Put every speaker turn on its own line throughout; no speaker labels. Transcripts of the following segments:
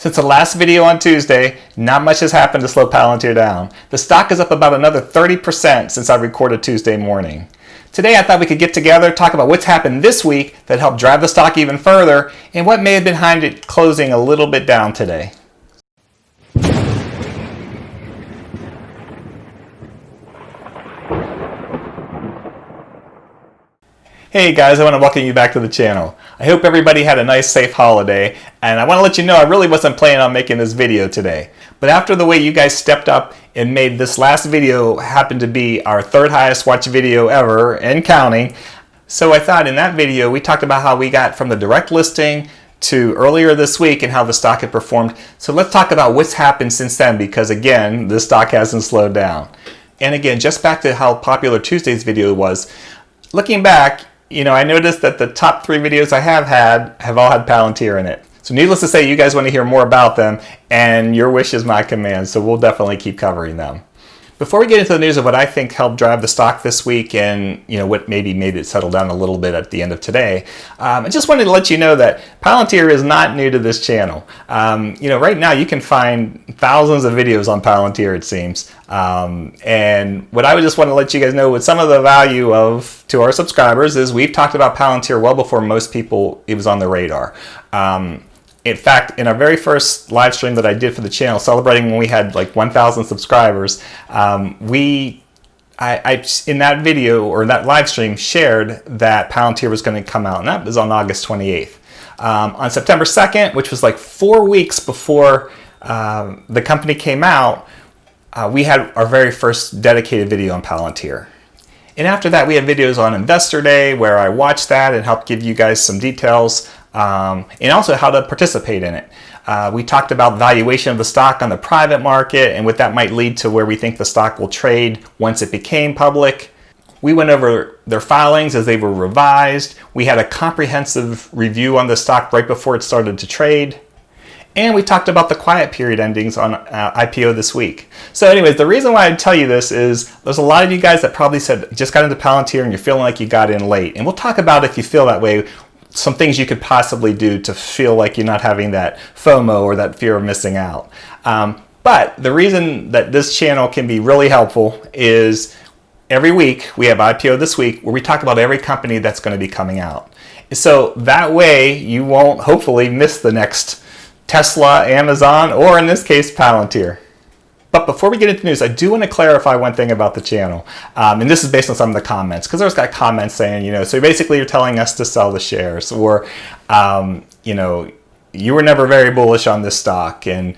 Since the last video on Tuesday, not much has happened to slow Palantir down. The stock is up about another 30% since I recorded Tuesday morning. Today I thought we could get together, talk about what's happened this week that helped drive the stock even further, and what may have been behind it closing a little bit down today. Hey guys, I want to welcome you back to the channel. I hope everybody had a nice safe holiday, and I want to let you know I really wasn't planning on making this video today. But after the way you guys stepped up and made this last video happen to be our third highest watched video ever and counting, so I thought in that video we talked about how we got from the direct listing to earlier this week and how the stock had performed. So let's talk about what's happened since then, because again, the stock hasn't slowed down. And again, just back to how popular Tuesday's video was, looking back, I noticed that the top 3 videos I have all had Palantir in it. So needless to say, you guys want to hear more about them, and your wish is my command, so we'll definitely keep covering them. Before we get into the news of what I think helped drive the stock this week and what maybe made it settle down a little bit at the end of today, I just wanted to let you know that Palantir is not new to this channel. Right now you can find thousands of videos on Palantir, it seems. And what I would just want to let you guys know with some of the value of to our subscribers is we've talked about Palantir well before most people it was on the radar. In fact, in our very first live stream that I did for the channel, celebrating when we had like 1,000 subscribers, I in that video or that live stream shared that Palantir was going to come out, and that was on August 28th. On September 2nd, which was like 4 weeks before the company came out, we had our very first dedicated video on Palantir. And after that, we had videos on Investor Day where I watched that and helped give you guys some details and also how to participate in it. We talked about valuation of the stock on the private market and what that might lead to where we think the stock will trade once it became public. We went over their filings as they were revised. We had a comprehensive review on the stock right before it started to trade. And we talked about the quiet period endings on IPO this week. So anyways, the reason why I tell you this is there's a lot of you guys that probably said just got into Palantir and you're feeling like you got in late. And we'll talk about, if you feel that way, some things you could possibly do to feel like you're not having that FOMO or that fear of missing out. But the reason that this channel can be really helpful is every week we have IPO this week where we talk about every company that's going to be coming out. So that way you won't hopefully miss the next Tesla, Amazon, or in this case, Palantir. But before we get into news, I do want to clarify one thing about the channel. And this is based on some of the comments, because there's got comments saying, so basically you're telling us to sell the shares, or, you were never very bullish on this stock and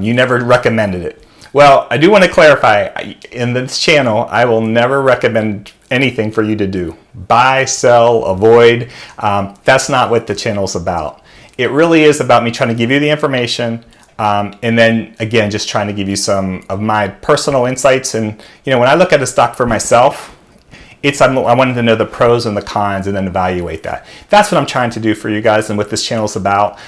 you never recommended it. Well, I do want to clarify, in this channel, I will never recommend anything for you to do. Buy, sell, avoid. That's not what the channel's about. It really is about me trying to give you the information, and then again, just trying to give you some of my personal insights. And when I look at a stock for myself, I wanted to know the pros and the cons and then evaluate that. That's what I'm trying to do for you guys and what this channel is about.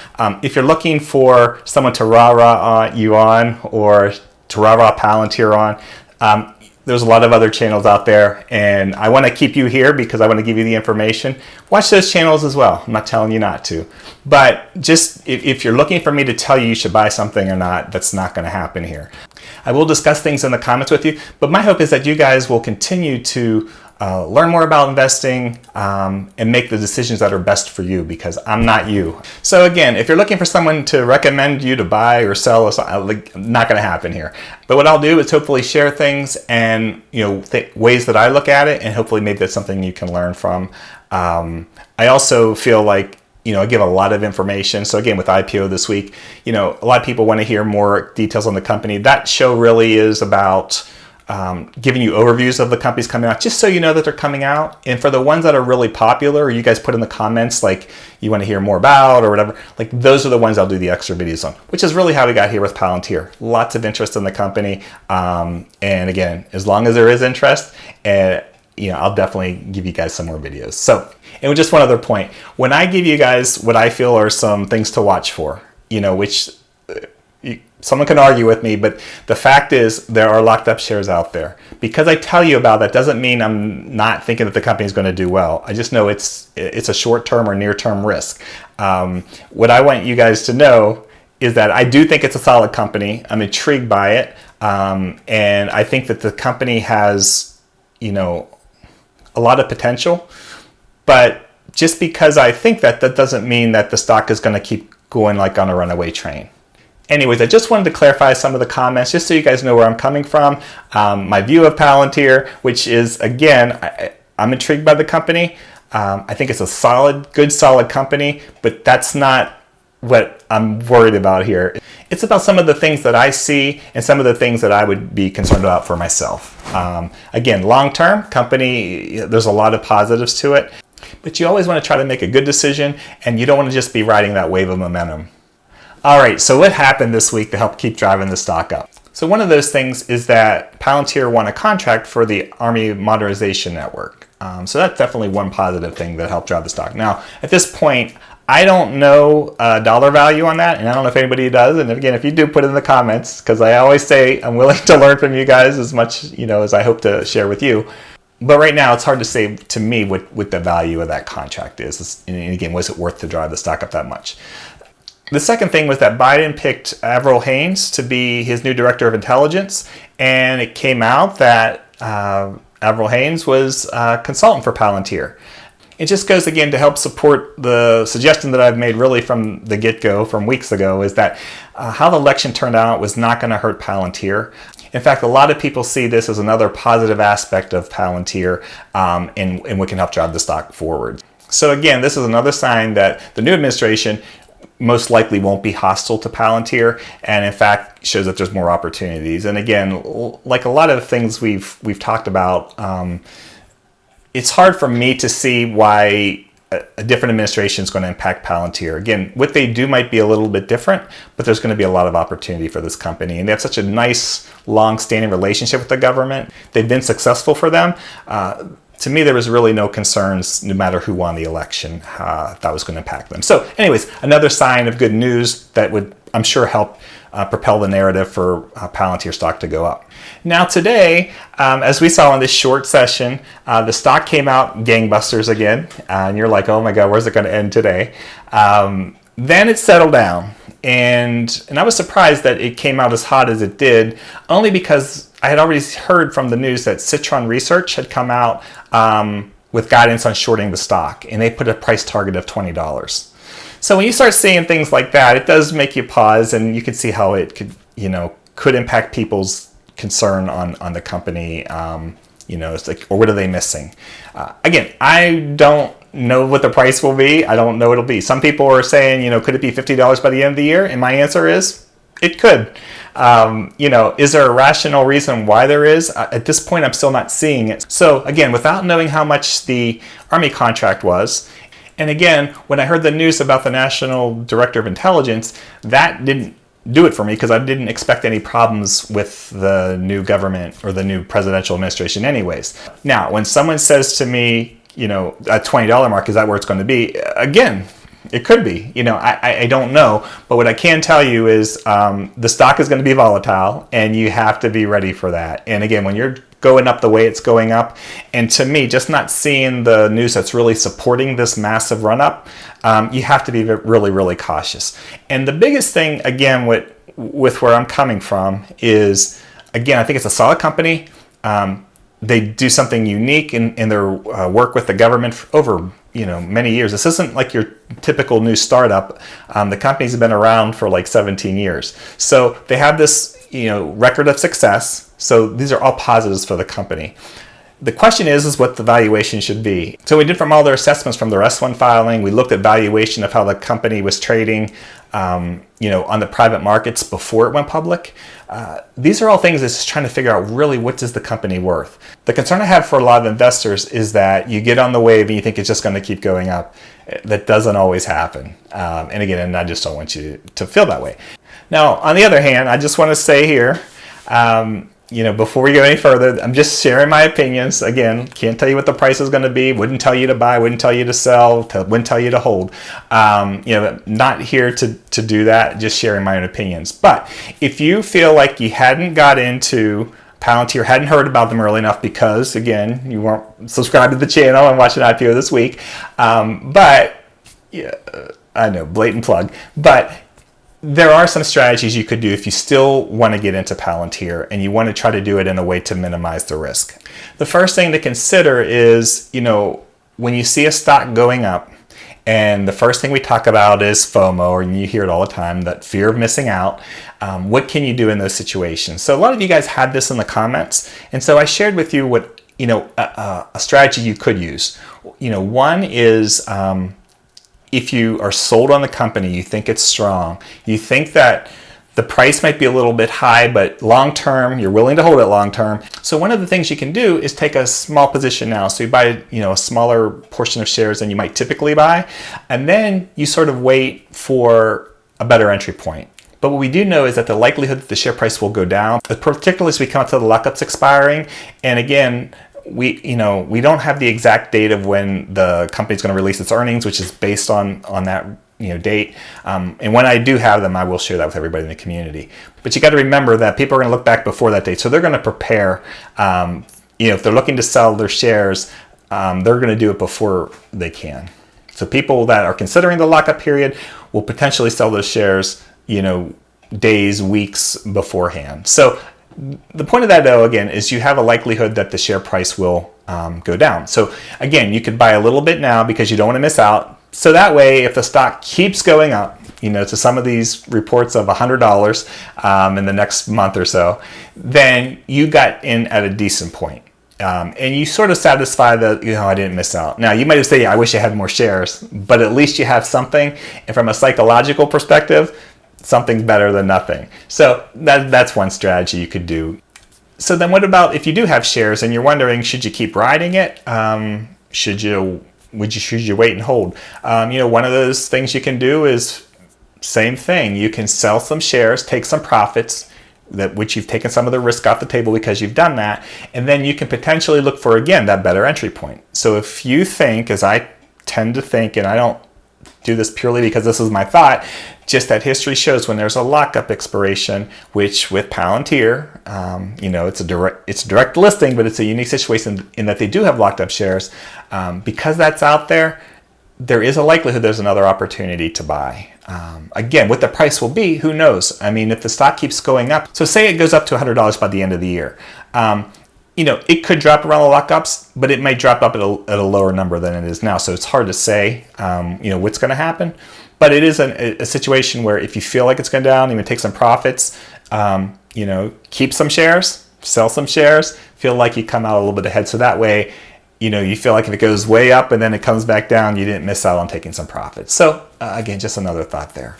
If you're looking for someone to rah-rah you on, or to rah-rah Palantir on, there's a lot of other channels out there, and I want to keep you here because I want to give you the information. Watch those channels as well. I'm not telling you not to. But just if you're looking for me to tell you you should buy something or not, that's not going to happen here. I will discuss things in the comments with you, but my hope is that you guys will continue to learn more about investing and make the decisions that are best for you, because I'm not you. So again, if you're looking for someone to recommend you to buy or sell, not going to happen here. But what I'll do is hopefully share things and ways that I look at it, and hopefully maybe that's something you can learn from. I also feel like I give a lot of information. So again, with IPO this week, a lot of people want to hear more details on the company. That show really is about giving you overviews of the companies coming out, just so you know that they're coming out. And for the ones that are really popular, or you guys put in the comments like you want to hear more about or whatever, like those are the ones I'll do the extra videos on, which is really how we got here with Palantir. Lots of interest in the company. And again, as long as there is interest, I'll definitely give you guys some more videos. So, and just one other point, when I give you guys what I feel are some things to watch for, which someone can argue with me, but the fact is there are locked up shares out there. Because I tell you about that doesn't mean I'm not thinking that the company is going to do well. I just know it's a short-term or near-term risk. What I want you guys to know is that I do think it's a solid company. I'm intrigued by it. And I think that the company has, a lot of potential. But just because I think that, that doesn't mean that the stock is going to keep going like on a runaway train. Anyways, I just wanted to clarify some of the comments just so you guys know where I'm coming from. My view of Palantir, which is, again, I'm intrigued by the company. I think it's a good solid company, but that's not what I'm worried about here. It's about some of the things that I see and some of the things that I would be concerned about for myself. Again, long-term company, there's a lot of positives to it, but you always want to try to make a good decision, and you don't want to just be riding that wave of momentum. All right, so what happened this week to help keep driving the stock up? So one of those things is that Palantir won a contract for the Army Modernization Network. So that's definitely one positive thing that helped drive the stock. Now, at this point, I don't know a dollar value on that, and I don't know if anybody does. And again, if you do, put it in the comments, because I always say I'm willing to learn from you guys as much, as I hope to share with you. But right now, it's hard to say to me what the value of that contract is. And again, was it worth to drive the stock up that much? The second thing was that Biden picked Avril Haines to be his new director of intelligence, and it came out that Avril Haines was a consultant for Palantir. It just goes again to help support the suggestion that I've made really from the get-go, from weeks ago, is that how the election turned out was not going to hurt Palantir. In fact, a lot of people see this as another positive aspect of Palantir, and what can help drive the stock forward. So again, this is another sign that the new administration most likely won't be hostile to Palantir, and in fact shows that there's more opportunities. And again, like a lot of things we've talked about, it's hard for me to see why a different administration is going to impact Palantir. Again, what they do might be a little bit different, but there's going to be a lot of opportunity for this company. And they have such a nice, long-standing relationship with the government. They've been successful for them. To me, there was really no concerns, no matter who won the election, that was going to impact them. So anyways, another sign of good news that would, I'm sure, help propel the narrative for Palantir stock to go up. Now today, as we saw in this short session, the stock came out gangbusters again, and you're like, oh my God, where's it going to end today? Then it settled down, and I was surprised that it came out as hot as it did, only because I had already heard from the news that Citron Research had come out with guidance on shorting the stock, and they put a price target of $20. So when you start seeing things like that, it does make you pause, and you can see how it could impact people's concern on the company. It's like, or what are they missing? Again, I don't know what the price will be. I don't know what it'll be. Some people are saying, could it be $50 by the end of the year? And my answer is, it could. Is there a rational reason why there is? At this point, I'm still not seeing it. So again, without knowing how much the Army contract was, and again, when I heard the news about the National Director of Intelligence, that didn't do it for me, because I didn't expect any problems with the new government or the new presidential administration anyways. Now, when someone says to me, at $20 mark, is that where it's going to be? Again, it could be. I don't know. But what I can tell you is the stock is going to be volatile, and you have to be ready for that. And again, when you're going up the way it's going up, and to me, just not seeing the news that's really supporting this massive run-up, you have to be really, really cautious. And the biggest thing, again, with where I'm coming from is, again, I think it's a solid company. They do something unique in their work with the government for over many years. This isn't like your typical new startup. The company's been around for like 17 years. So they have this record of success. So these are all positives for the company. The question is what the valuation should be. So we did from all their assessments from their S1 filing. We looked at valuation of how the company was trading on the private markets before it went public. These are all things that's just trying to figure out really what is the company worth. The concern I have for a lot of investors is that you get on the wave and you think it's just going to keep going up. That doesn't always happen. And I just don't want you to feel that way. Now, on the other hand, I just want to say here, before we go any further, I'm just sharing my opinions. Again, can't tell you what the price is going to be. Wouldn't tell you to buy. Wouldn't tell you to sell. Wouldn't tell you to hold. Not here to do that. Just sharing my own opinions. But if you feel like you hadn't got into Palantir, hadn't heard about them early enough because, again, you weren't subscribed to the channel and watching IPO this week. I know, blatant plug. But there are some strategies you could do if you still want to get into Palantir and you want to try to do it in a way to minimize the risk. The first thing to consider is, when you see a stock going up, and the first thing we talk about is FOMO, and you hear it all the time, that fear of missing out. What can you do in those situations? So a lot of you guys had this in the comments, and so I shared with you what a strategy you could use. One is if you are sold on the company, you think it's strong, you think that the price might be a little bit high, but long term, you're willing to hold it long term. So one of the things you can do is take a small position now. So you buy, a smaller portion of shares than you might typically buy, and then you sort of wait for a better entry point. But what we do know is that the likelihood that the share price will go down, particularly as we come up to the lockups expiring, and again, we don't have the exact date of when the company's going to release its earnings, which is based on that date. And when I do have them, I will share that with everybody in the community. But you got to remember that people are going to look back before that date, so they're going to prepare. If they're looking to sell their shares, they're going to do it before they can. So people that are considering the lockup period will potentially sell those shares, days, weeks beforehand. So the point of that, though, again, is you have a likelihood that the share price will go down. So again, you could buy a little bit now because you don't want to miss out. So that way, if the stock keeps going up, to some of these reports of $100 in the next month or so, then you got in at a decent point. And you sort of satisfy that, I didn't miss out. Now, you might say, I wish I had more shares, but at least you have something. And from a psychological perspective, something's better than nothing. So that's one strategy you could do. So then what about if you do have shares and you're wondering, should you keep riding it? Should you wait and hold? One of those things you can do is same thing. You can sell some shares, take some profits, which you've taken some of the risk off the table because you've done that, and then you can potentially look for, again, that better entry point. So if you think, as I tend to think, and I don't do this purely because this is my thought, just that history shows when there's a lockup expiration, which with Palantir, it's a direct listing, but it's a unique situation in that they do have locked up shares. Because that's out there, there is a likelihood there's another opportunity to buy. Again, what the price will be, who knows? I mean, if the stock keeps going up, so say it goes up to $100 by the end of the year. It could drop around the lockups, but it might drop up at a lower number than it is now. So it's hard to say, what's going to happen. But it is a situation where if you feel like it's going down, even take some profits, keep some shares, sell some shares, feel like you come out a little bit ahead. So that way, you feel like if it goes way up and then it comes back down, you didn't miss out on taking some profits. So again, just another thought there.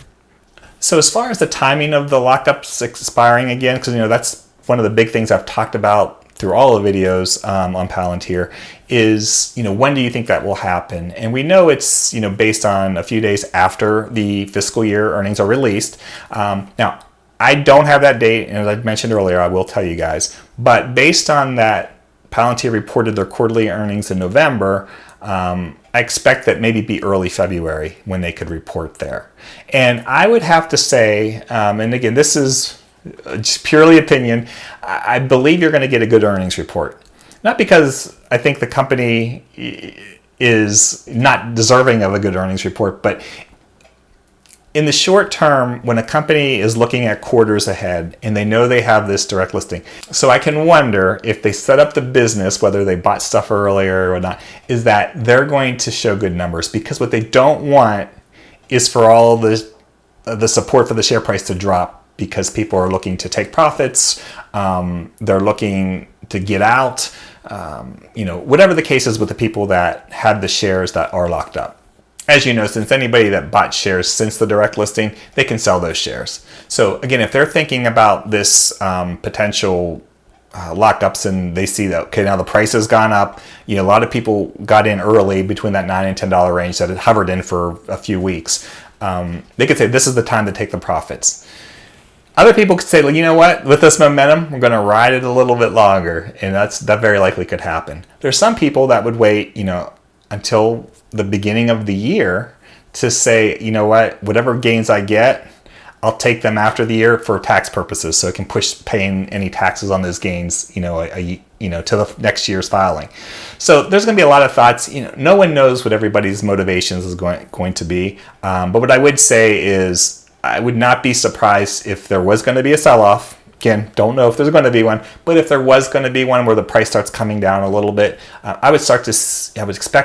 So as far as the timing of the lockups expiring again, because that's one of the big things I've talked about through all the videos on Palantir is, when do you think that will happen? And we know it's, based on a few days after the fiscal year earnings are released. Now, I don't have that date, and as I mentioned earlier, I will tell you guys. But based on that, Palantir reported their quarterly earnings in November. I expect that maybe be early February when they could report there. And I would have to say, and again, this is just purely opinion, I believe you're going to get a good earnings report. Not because I think the company is not deserving of a good earnings report, but in the short term, when a company is looking at quarters ahead and they know they have this direct listing, so I can wonder if they set up the business, whether they bought stuff earlier or not, is that they're going to show good numbers, because what they don't want is for all the support for the share price to drop because people are looking to take profits, they're looking to get out, whatever the case is with the people that have the shares that are locked up. As you know, since anybody that bought shares since the direct listing, they can sell those shares. So again, if they're thinking about this potential lockups and they see that, okay, now the price has gone up, a lot of people got in early between that $9 and $10 range that it hovered in for a few weeks, they could say this is the time to take the profits. Other people could say, well, you know what, with this momentum, we're going to ride it a little bit longer, and that very likely could happen. There's some people that would wait, until the beginning of the year to say, you know what, whatever gains I get, I'll take them after the year for tax purposes, so it can push paying any taxes on those gains, to the next year's filing. So there's going to be a lot of thoughts. No one knows what everybody's motivations is going to be. But what I would say is, I would not be surprised if there was going to be a sell-off. Again, don't know if there's going to be one, but if there was going to be one where the price starts coming down a little bit, I would expect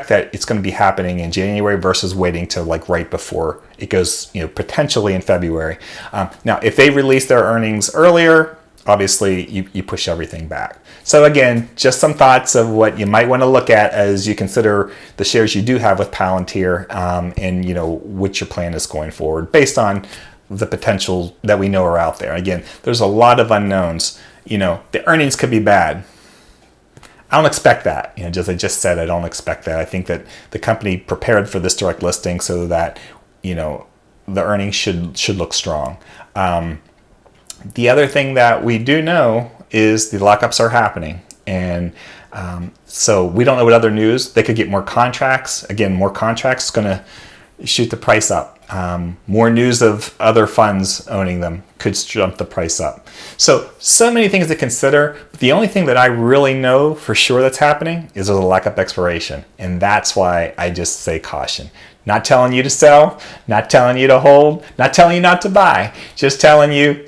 that it's going to be happening in January versus waiting till like right before it goes, potentially in February. Now, if they release their earnings earlier, obviously you push everything back. So again, just some thoughts of what you might want to look at as you consider the shares you do have with Palantir, and what your plan is going forward based on the potential that we know are out there. Again, there's a lot of unknowns. The earnings could be bad. I don't expect that. As I just said, I don't expect that. I think that the company prepared for this direct listing so that the earnings should look strong. The other thing that we do know is the lockups are happening, and so we don't know what other news. They could get more contracts. Again, more contracts is going to shoot the price up. More news of other funds owning them could jump the price up. So many things to consider. But the only thing that I really know for sure that's happening is there's a lockup expiration. And that's why I just say caution. Not telling you to sell, not telling you to hold, not telling you not to buy, just telling you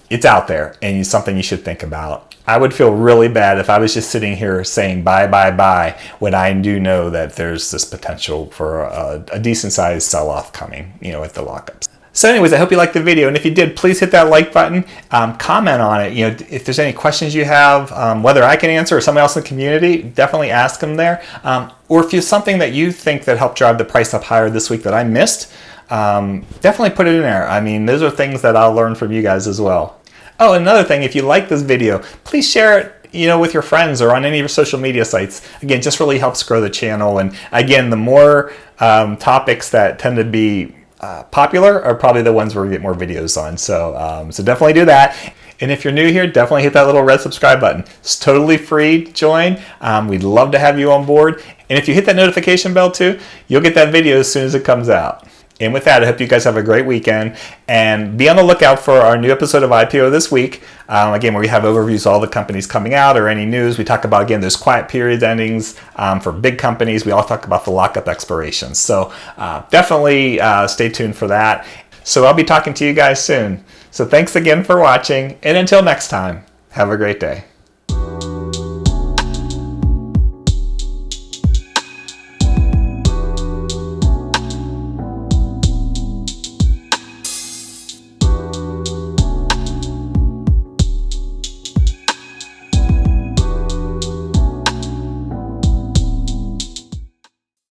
it's out there and it's something you should think about. I would feel really bad if I was just sitting here saying buy, buy, buy, when I do know that there's this potential for a decent sized sell-off coming, at the lockups. So anyways, I hope you liked the video, and if you did, please hit that like button, comment on it. If there's any questions you have, whether I can answer or someone else in the community, definitely ask them there. Or if there's something that you think that helped drive the price up higher this week that I missed, definitely put it in there. I mean, those are things that I'll learn from you guys as well. Oh, another thing, if you like this video, please share it, with your friends or on any of your social media sites. Again, just really helps grow the channel. And again, the more topics that tend to be popular are probably the ones where we get more videos on. So, so definitely do that. And if you're new here, definitely hit that little red subscribe button. It's totally free to join. We'd love to have you on board. And if you hit that notification bell too, you'll get that video as soon as it comes out. And with that, I hope you guys have a great weekend, and be on the lookout for our new episode of IPO this week. Again, where we have overviews of all the companies coming out or any news. We talk about, again, there's quiet period endings for big companies. We all talk about the lockup expirations. So definitely stay tuned for that. So I'll be talking to you guys soon. So thanks again for watching, and until next time, have a great day.